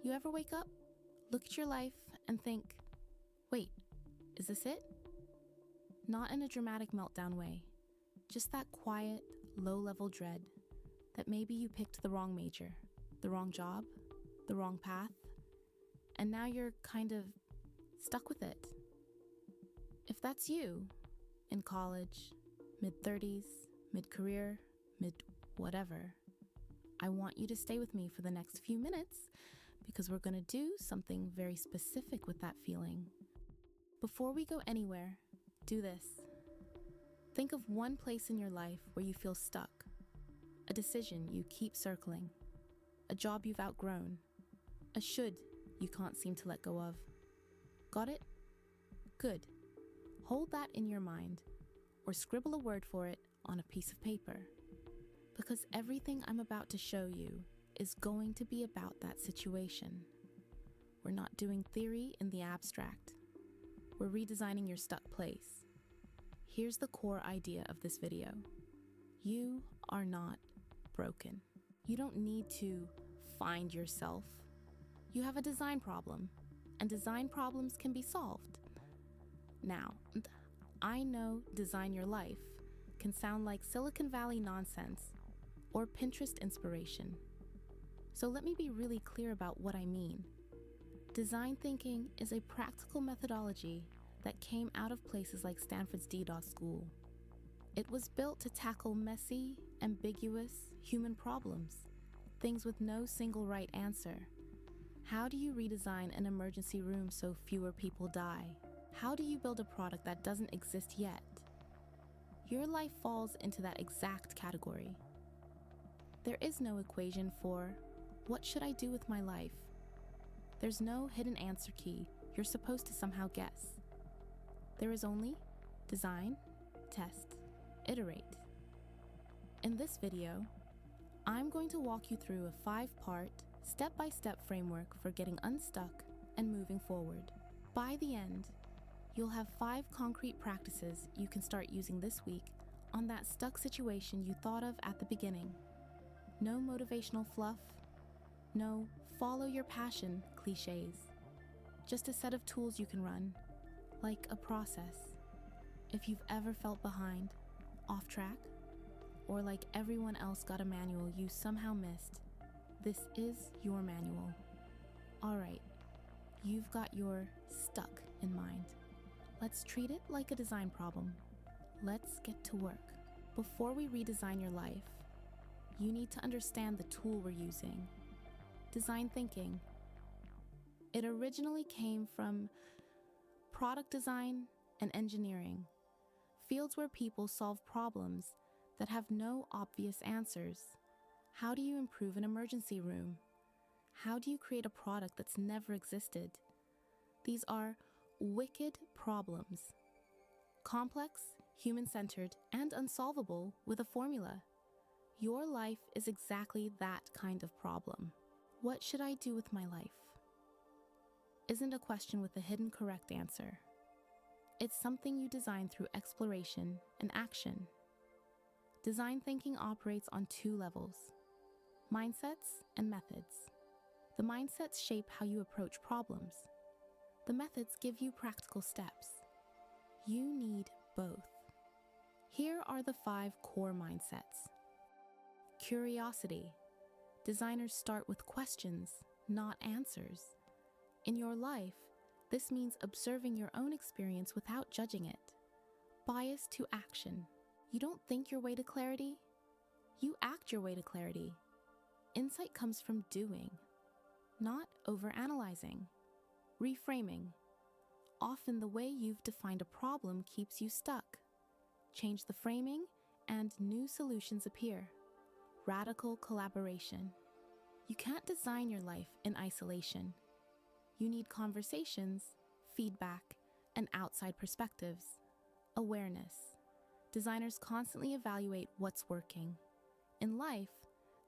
You ever wake up, look at your life, and think, wait, is this it? Not in a dramatic meltdown way, just that quiet, low-level dread that maybe you picked the wrong major, the wrong job, the wrong path, and now you're kind of stuck with it. If that's you, in college, mid-30s, mid-career, mid-whatever, I want you to stay with me for the next few minutes because we're going to do something very specific with that feeling. Before we go anywhere, do this. Think of one place in your life where you feel stuck, a decision you keep circling, a job you've outgrown, a should you can't seem to let go of. Got it? Good. Hold that in your mind, or scribble a word for it on a piece of paper. Because everything I'm about to show you is going to be about that situation. We're not doing theory in the abstract. We're redesigning your stuck place. Here's the core idea of this video. You are not broken. You don't need to find yourself. You have a design problem, and design problems can be solved. Now, I know design your life can sound like Silicon Valley nonsense or Pinterest inspiration. So let me be really clear about what I mean. Design thinking is a practical methodology that came out of places like Stanford's DDoS school. It was built to tackle messy, ambiguous human problems, things with no single right answer. How do you redesign an emergency room so fewer people die? How do you build a product that doesn't exist yet? Your life falls into that exact category. There is no equation for, what should I do with my life? There's no hidden answer key you're supposed to somehow guess. There is only design, test, iterate. In this video, I'm going to walk you through a 5-part, step-by-step framework for getting unstuck and moving forward. By the end, you'll have 5 concrete practices you can start using this week on that stuck situation you thought of at the beginning. No motivational fluff, no follow your passion cliches. Just a set of tools you can run, like a process. If you've ever felt behind, off track, or like everyone else got a manual you somehow missed, this is your manual. All right, you've got your stuck in mind. Let's treat it like a design problem. Let's get to work. Before we redesign your life, you need to understand the tool we're using. Design thinking. It originally came from product design and engineering, fields where people solve problems that have no obvious answers. How do you improve an emergency room? How do you create a product that's never existed? These are wicked problems. Complex, human-centered, and unsolvable with a formula. Your life is exactly that kind of problem. What should I do with my life? Isn't a question with a hidden correct answer. It's something you design through exploration and action. Design thinking operates on 2 levels: mindsets and methods. The mindsets shape how you approach problems. The methods give you practical steps. You need both. Here are the 5 core mindsets. Curiosity. Designers start with questions, not answers. In your life, this means observing your own experience without judging it. Bias to action. You don't think your way to clarity. You act your way to clarity. Insight comes from doing, not overanalyzing. Reframing. Often the way you've defined a problem keeps you stuck. Change the framing and new solutions appear. Radical collaboration. You can't design your life in isolation. You need conversations, feedback, and outside perspectives. Awareness. Designers constantly evaluate what's working. In life,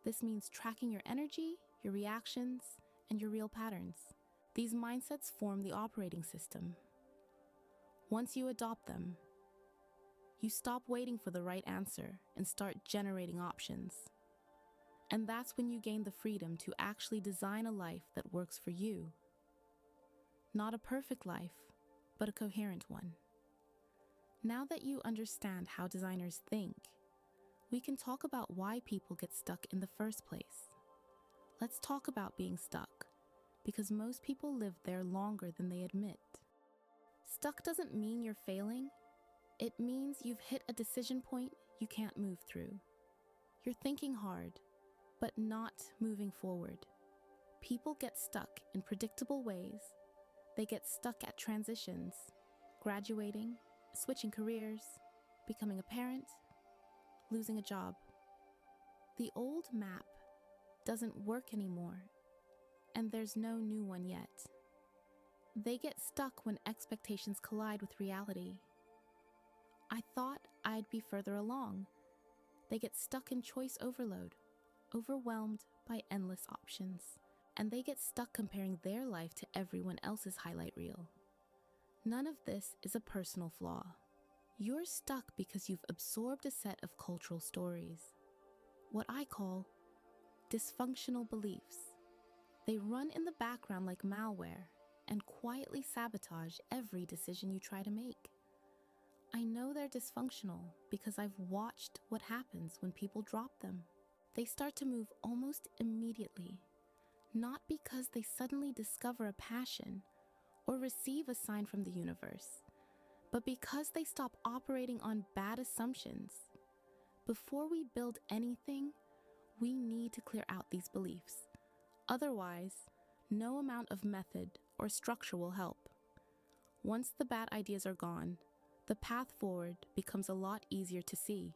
this means tracking your energy, your reactions, and your real patterns. These mindsets form the operating system. Once you adopt them, you stop waiting for the right answer and start generating options. And that's when you gain the freedom to actually design a life that works for you. Not a perfect life, but a coherent one. Now that you understand how designers think, we can talk about why people get stuck in the first place. Let's talk about being stuck, because most people live there longer than they admit. Stuck doesn't mean you're failing. It means you've hit a decision point you can't move through. You're thinking hard, but not moving forward. People get stuck in predictable ways. They get stuck at transitions, graduating, switching careers, becoming a parent, losing a job. The old map doesn't work anymore, and there's no new one yet. They get stuck when expectations collide with reality. I thought I'd be further along. They get stuck in choice overload, overwhelmed by endless options, and they get stuck comparing their life to everyone else's highlight reel. None of this is a personal flaw. You're stuck because you've absorbed a set of cultural stories, what I call dysfunctional beliefs. They run in the background like malware and quietly sabotage every decision you try to make. I know they're dysfunctional because I've watched what happens when people drop them. They start to move almost immediately, not because they suddenly discover a passion or receive a sign from the universe, but because they stop operating on bad assumptions. Before we build anything, we need to clear out these beliefs. Otherwise, no amount of method or structure will help. Once the bad ideas are gone, the path forward becomes a lot easier to see.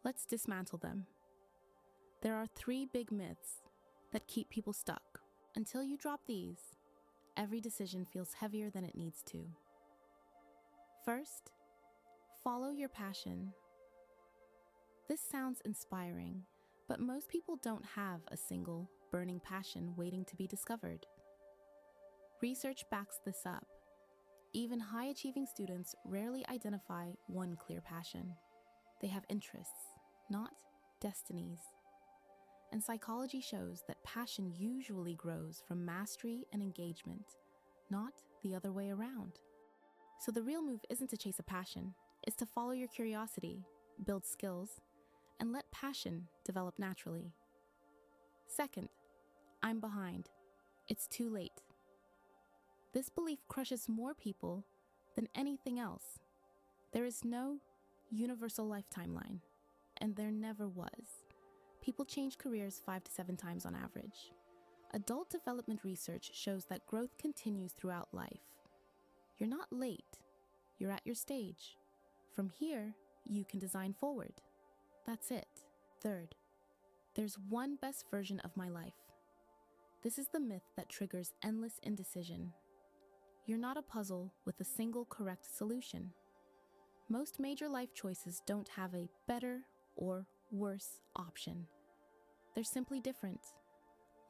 Let's dismantle them. There are 3 big myths that keep people stuck. Until you drop these, every decision feels heavier than it needs to. First, follow your passion. This sounds inspiring, but most people don't have a single burning passion waiting to be discovered. Research backs this up. Even high-achieving students rarely identify one clear passion. They have interests, not destinies. And psychology shows that passion usually grows from mastery and engagement, not the other way around. So the real move isn't to chase a passion, it's to follow your curiosity, build skills, and let passion develop naturally. Second, I'm behind. It's too late. This belief crushes more people than anything else. There is no universal lifetime line, and there never was. People change careers 5 to 7 times on average. Adult development research shows that growth continues throughout life. You're not late, you're at your stage. From here, you can design forward. That's it. Third, there's one best version of my life. This is the myth that triggers endless indecision. You're not a puzzle with a single correct solution. Most major life choices don't have a better or worse option. They're simply different.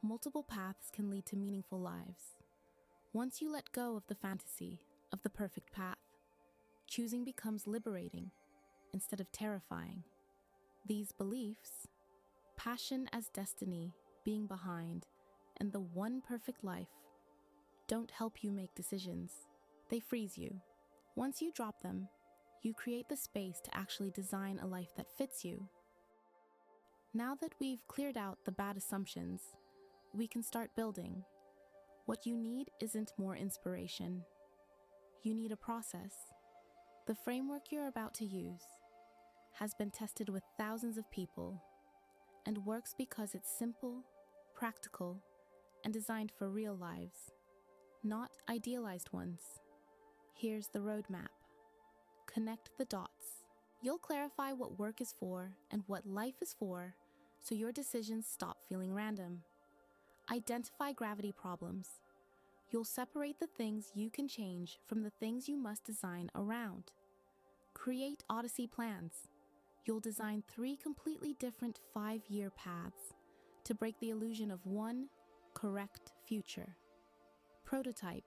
Multiple paths can lead to meaningful lives. Once you let go of the fantasy of the perfect path, choosing becomes liberating instead of terrifying. These beliefs, passion as destiny, being behind, and the one perfect life, don't help you make decisions. They freeze you. Once you drop them, you create the space to actually design a life that fits you. Now that we've cleared out the bad assumptions, we can start building. What you need isn't more inspiration. You need a process. The framework you're about to use has been tested with thousands of people and works because it's simple, practical, and designed for real lives, not idealized ones. Here's the roadmap. Connect the dots. You'll clarify what work is for and what life is for, so your decisions stop feeling random. Identify gravity problems. You'll separate the things you can change from the things you must design around. Create Odyssey plans. You'll design 3 completely different 5-year paths to break the illusion of one correct future. Prototype.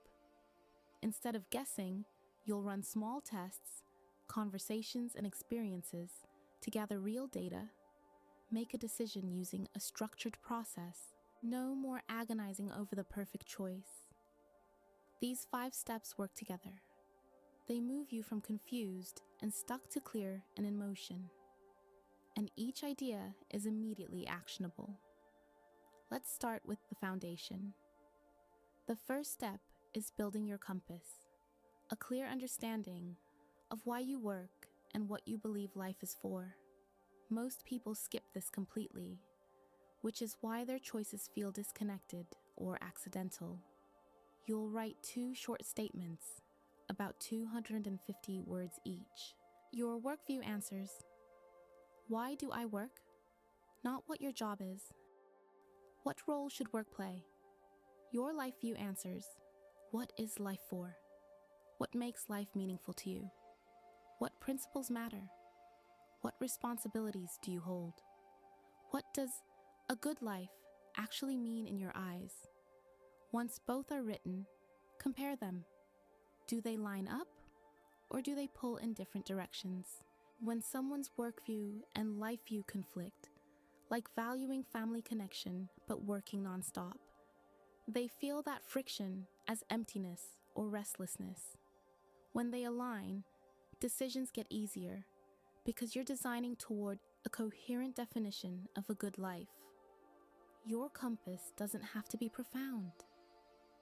Instead of guessing, you'll run small tests, conversations, and experiences to gather real data, Make a decision using a structured process. No more agonizing over the perfect choice. These 5 steps work together. They move you from confused and stuck to clear and in motion. And each idea is immediately actionable. Let's start with the foundation. The first step is building your compass, a clear understanding of why you work and what you believe life is for. Most people skip this completely, which is why their choices feel disconnected or accidental. You'll write 2 short statements, about 250 words each. Your workview answers, why do I work? Not what your job is. What role should work play? Your life view answers, what is life for? What makes life meaningful to you? What principles matter? What responsibilities do you hold? What does a good life actually mean in your eyes? Once both are written, compare them. Do they line up, or do they pull in different directions? When someone's workview and life view conflict, like valuing family connection but working nonstop, they feel that friction as emptiness or restlessness. When they align, decisions get easier because you're designing toward a coherent definition of a good life. Your compass doesn't have to be profound.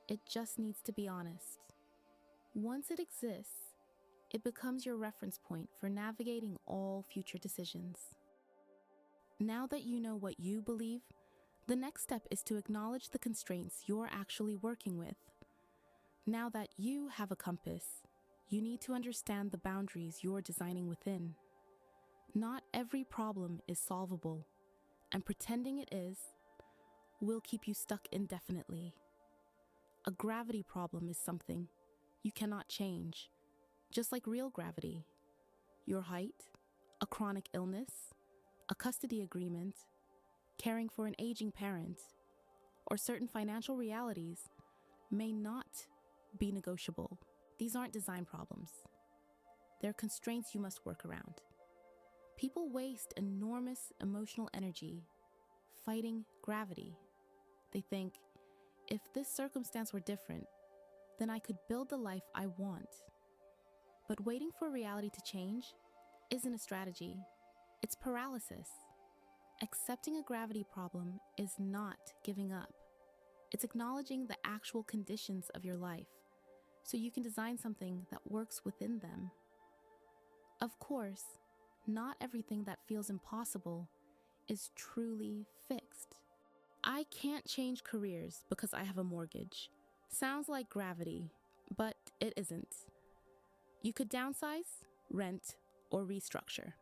It just needs to be honest. Once it exists, it becomes your reference point for navigating all future decisions. Now that you know what you believe, the next step is to acknowledge the constraints you're actually working with. Now that you have a compass, you need to understand the boundaries you're designing within. Not every problem is solvable, and pretending it is will keep you stuck indefinitely. A gravity problem is something you cannot change, just like real gravity. Your height, a chronic illness, a custody agreement, caring for an aging parent, or certain financial realities may not be negotiable. These aren't design problems. They're constraints you must work around. People waste enormous emotional energy fighting gravity. They think, if this circumstance were different, then I could build the life I want. But waiting for reality to change isn't a strategy. It's paralysis. Accepting a gravity problem is not giving up. It's acknowledging the actual conditions of your life so you can design something that works within them. Of course, not everything that feels impossible is truly fixed. I can't change careers because I have a mortgage. Sounds like gravity, but it isn't. You could downsize, rent, or restructure.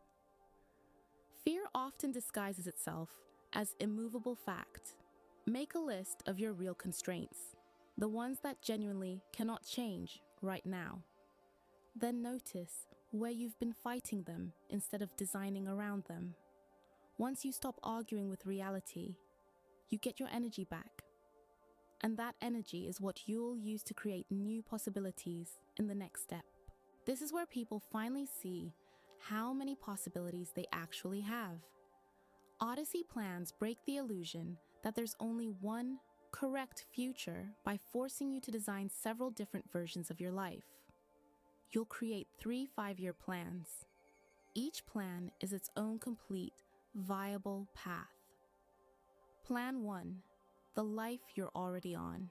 Fear often disguises itself as immovable fact. Make a list of your real constraints, the ones that genuinely cannot change right now. Then notice where you've been fighting them instead of designing around them. Once you stop arguing with reality, you get your energy back. And that energy is what you'll use to create new possibilities in the next step. This is where people finally see how many possibilities they actually have. Odyssey plans break the illusion that there's only one correct future by forcing you to design several different versions of your life. You'll create 3 5-year plans. Each plan is its own complete, viable path. Plan 1, the life you're already on.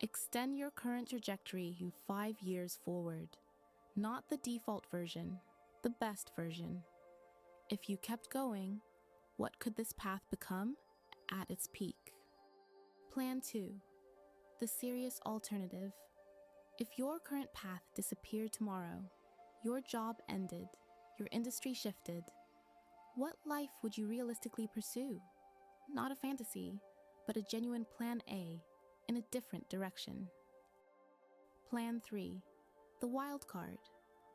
Extend your current trajectory 5 years forward, not the default version, the best version. If you kept going, what could this path become at its peak? Plan 2, the serious alternative. If your current path disappeared tomorrow, your job ended, your industry shifted, what life would you realistically pursue? Not a fantasy, but a genuine plan A in a different direction. Plan 3, the wild card.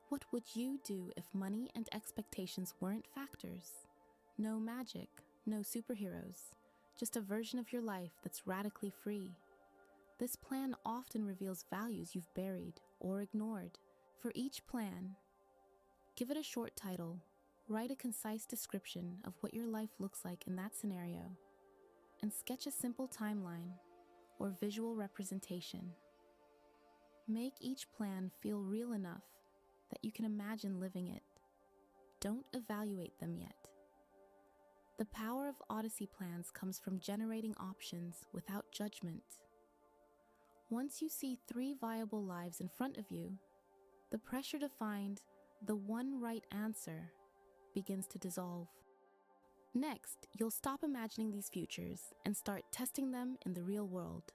What would you do if money and expectations weren't factors? No magic, no superheroes, just a version of your life that's radically free. This plan often reveals values you've buried or ignored. For each plan, give it a short title, Write a concise description of what your life looks like in that scenario, and sketch a simple timeline or visual representation. Make each plan feel real enough that you can imagine living it. Don't evaluate them yet. The power of Odyssey plans comes from generating options without judgment. Once you see 3 viable lives in front of you, the pressure to find the one right answer begins to dissolve. Next, you'll stop imagining these futures and start testing them in the real world.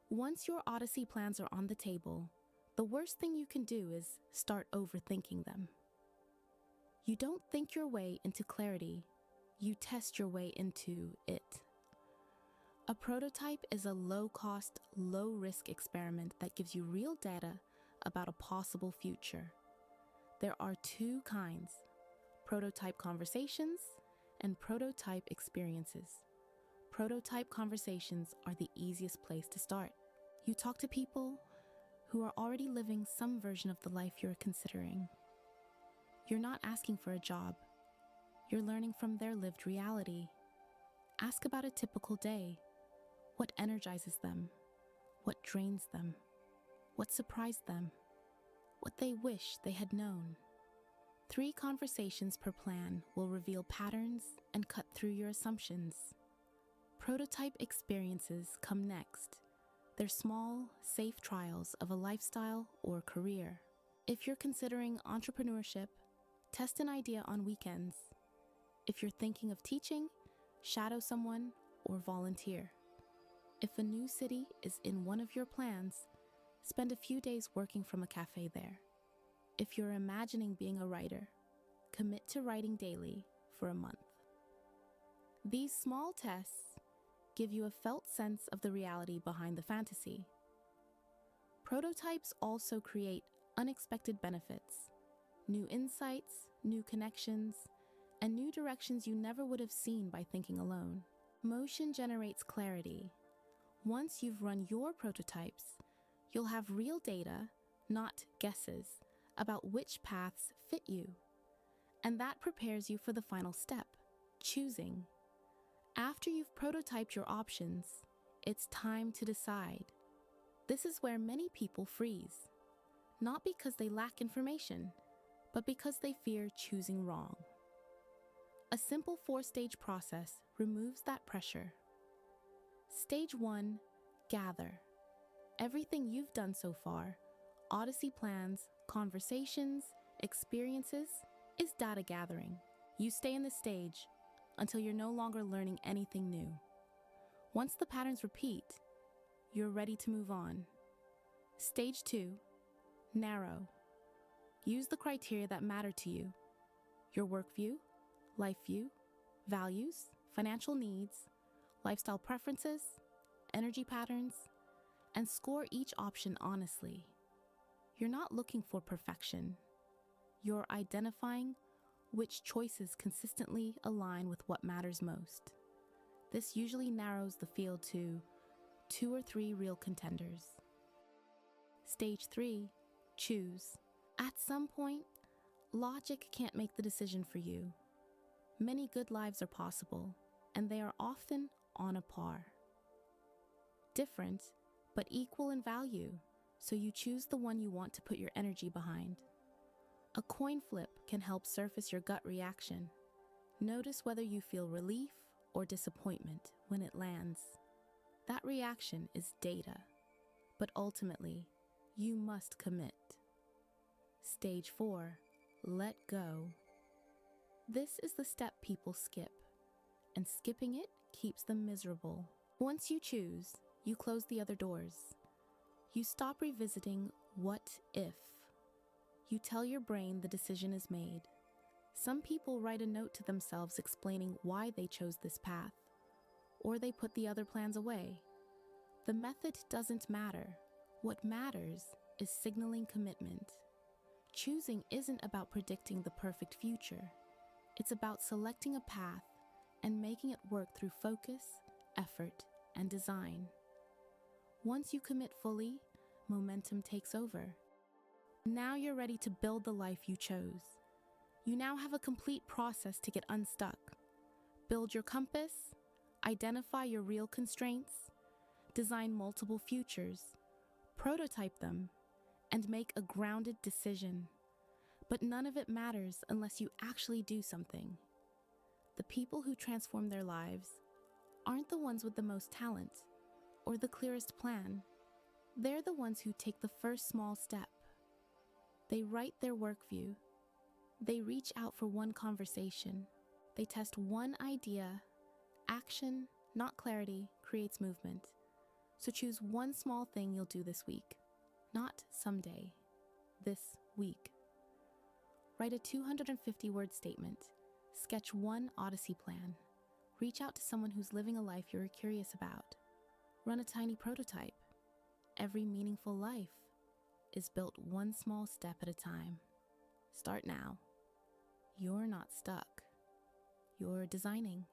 Once your Odyssey plans are on the table, the worst thing you can do is start overthinking them. You don't think your way into clarity, you test your way into it. A prototype is a low-cost, low-risk experiment that gives you real data about a possible future. There are 2 kinds: prototype conversations and prototype experiences. Prototype conversations are the easiest place to start. You talk to people who are already living some version of the life you're considering. You're not asking for a job. You're learning from their lived reality. Ask about a typical day. What energizes them? What drains them? What surprised them? What they wish they had known. 3 conversations per plan will reveal patterns and cut through your assumptions. Prototype experiences come next. They're small, safe trials of a lifestyle or career. If you're considering entrepreneurship, test an idea on weekends. If you're thinking of teaching, shadow someone or volunteer. If a new city is in one of your plans, spend a few days working from a cafe there. If you're imagining being a writer, commit to writing daily for a month. These small tests give you a felt sense of the reality behind the fantasy. Prototypes also create unexpected benefits, new insights, new connections, and new directions you never would have seen by thinking alone. Motion generates clarity. Once you've run your prototypes, you'll have real data, not guesses, about which paths fit you. And that prepares you for the final step, choosing. After you've prototyped your options, it's time to decide. This is where many people freeze, not because they lack information, but because they fear choosing wrong. A simple 4-stage process removes that pressure. Stage 1, gather. Everything you've done so far, Odyssey plans, conversations, experiences, is data gathering. You stay in this stage until you're no longer learning anything new. Once the patterns repeat, you're ready to move on. Stage 2, narrow. Use the criteria that matter to you: your work view, life view, values, financial needs, lifestyle preferences, energy patterns, and score each option honestly. You're not looking for perfection. You're identifying which choices consistently align with what matters most. This usually narrows the field to 2 or 3 real contenders. Stage 3, choose. At some point, logic can't make the decision for you. Many good lives are possible, and they are often on a par. Different, but equal in value, so you choose the one you want to put your energy behind. A coin flip can help surface your gut reaction. Notice whether you feel relief or disappointment when it lands. That reaction is data, but ultimately, you must commit. Stage 4, let go. This is the step people skip, and skipping it keeps them miserable. Once you choose, you close the other doors. You stop revisiting what if. You tell your brain the decision is made. Some people write a note to themselves explaining why they chose this path, or they put the other plans away. The method doesn't matter. What matters is signaling commitment. Choosing isn't about predicting the perfect future. It's about selecting a path and making it work through focus, effort, and design. Once you commit fully, momentum takes over. Now you're ready to build the life you chose. You now have a complete process to get unstuck. Build your compass, identify your real constraints, design multiple futures, prototype them, and make a grounded decision. But none of it matters unless you actually do something. The people who transform their lives aren't the ones with the most talent or the clearest plan. They're the ones who take the first small step. They write their workview. They reach out for one conversation. They test one idea. Action, not clarity, creates movement. So choose one small thing you'll do this week. Not someday. This week. Write a 250-word statement. Sketch one Odyssey plan. Reach out to someone who's living a life you're curious about. Run a tiny prototype. Every meaningful life is built one small step at a time. Start now. You're not stuck. You're designing.